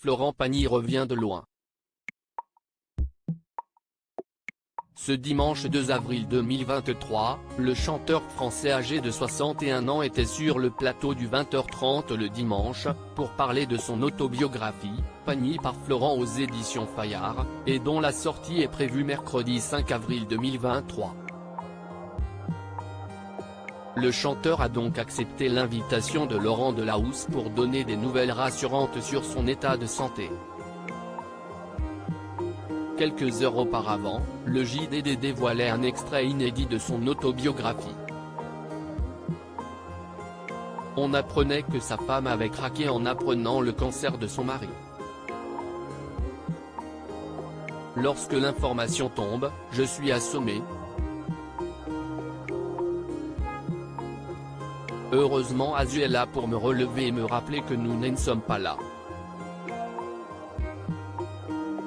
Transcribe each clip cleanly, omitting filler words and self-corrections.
Florent Pagny revient de loin. Ce dimanche 2 avril 2023, le chanteur français âgé de 61 ans était sur le plateau du 20h30 le dimanche, pour parler de son autobiographie, Pagny par Florent aux éditions Fayard, et dont la sortie est prévue mercredi 5 avril 2023. Le chanteur a donc accepté l'invitation de Laurent Delahousse pour donner des nouvelles rassurantes sur son état de santé. Quelques heures auparavant, le JDD dévoilait un extrait inédit de son autobiographie. On apprenait que sa femme avait craqué en apprenant le cancer de son mari. Lorsque l'information tombe, je suis assommé. Heureusement Azu est là pour me relever et me rappeler que nous ne sommes pas là.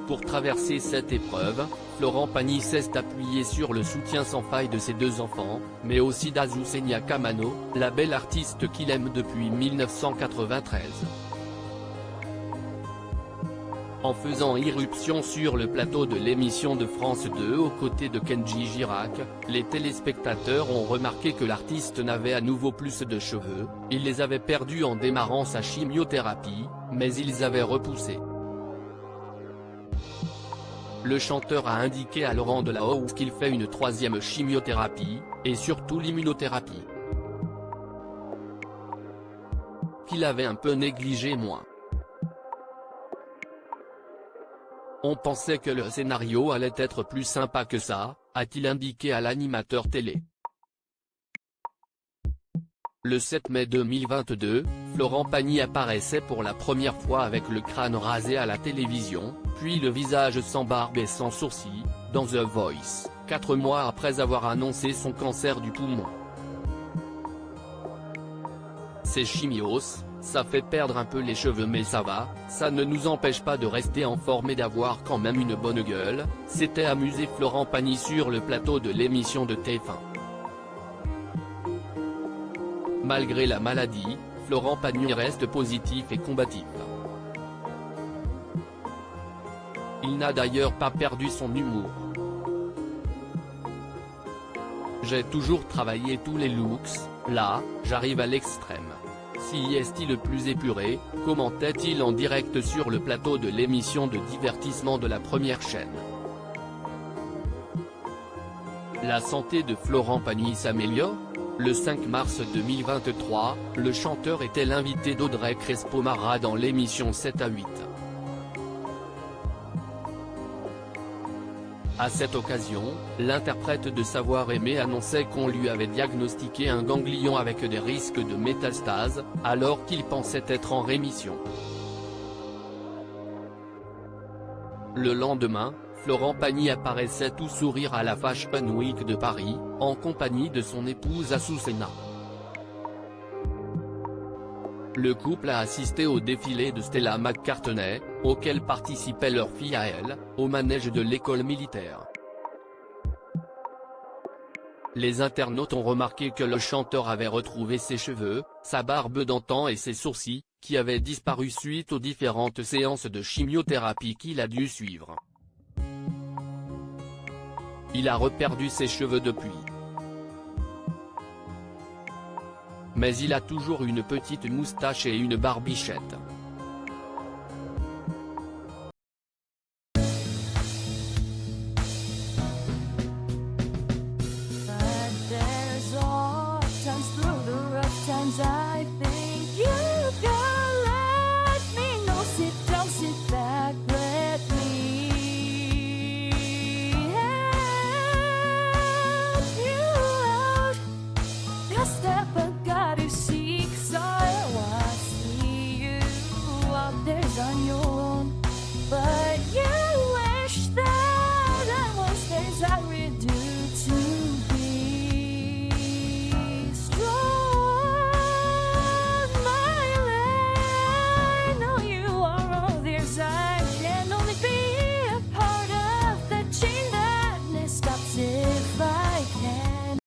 Pour traverser cette épreuve, Florent Pagny s'est appuyé sur le soutien sans faille de ses deux enfants, mais aussi d'Azucena Kamano, la belle artiste qu'il aime depuis 1993. En faisant irruption sur le plateau de l'émission de France 2 aux côtés de Kenji Girac, les téléspectateurs ont remarqué que l'artiste n'avait à nouveau plus de cheveux, il les avait perdus en démarrant sa chimiothérapie, mais ils avaient repoussé. Le chanteur a indiqué à Laurent Delahousse qu'il fait une troisième chimiothérapie, et surtout l'immunothérapie, qu'il avait un peu négligé moins. On pensait que le scénario allait être plus sympa que ça, a-t-il indiqué à l'animateur télé. Le 7 mai 2022, Florent Pagny apparaissait pour la première fois avec le crâne rasé à la télévision, puis le visage sans barbe et sans sourcils, dans The Voice, 4 mois après avoir annoncé son cancer du poumon. Ces chimios, ça fait perdre un peu les cheveux mais ça va, ça ne nous empêche pas de rester en forme et d'avoir quand même une bonne gueule, s'était amusé Florent Pagny sur le plateau de l'émission de TF1. Malgré la maladie, Florent Pagny reste positif et combatif. Il n'a d'ailleurs pas perdu son humour. J'ai toujours travaillé tous les looks, là, j'arrive à l'extrême. Si est-il le plus épuré, commentait-il en direct sur le plateau de l'émission de divertissement de la première chaîne. La santé de Florent Pagny s'améliore ? Le 5 mars 2023, le chanteur était l'invité d'Audrey Crespo-Mara dans l'émission 7 à 8. À cette occasion, l'interprète de Savoir Aimer annonçait qu'on lui avait diagnostiqué un ganglion avec des risques de métastase, alors qu'il pensait être en rémission. Le lendemain, Florent Pagny apparaissait tout sourire à la Fashion Week de Paris, en compagnie de son épouse Azucena. Le couple a assisté au défilé de Stella McCartney, auquel participait leur fille à elle, au manège de l'école militaire. Les internautes ont remarqué que le chanteur avait retrouvé ses cheveux, sa barbe d'antan et ses sourcils, qui avaient disparu suite aux différentes séances de chimiothérapie qu'il a dû suivre. Il a reperdu ses cheveux depuis. Mais il a toujours une petite moustache et une barbichette.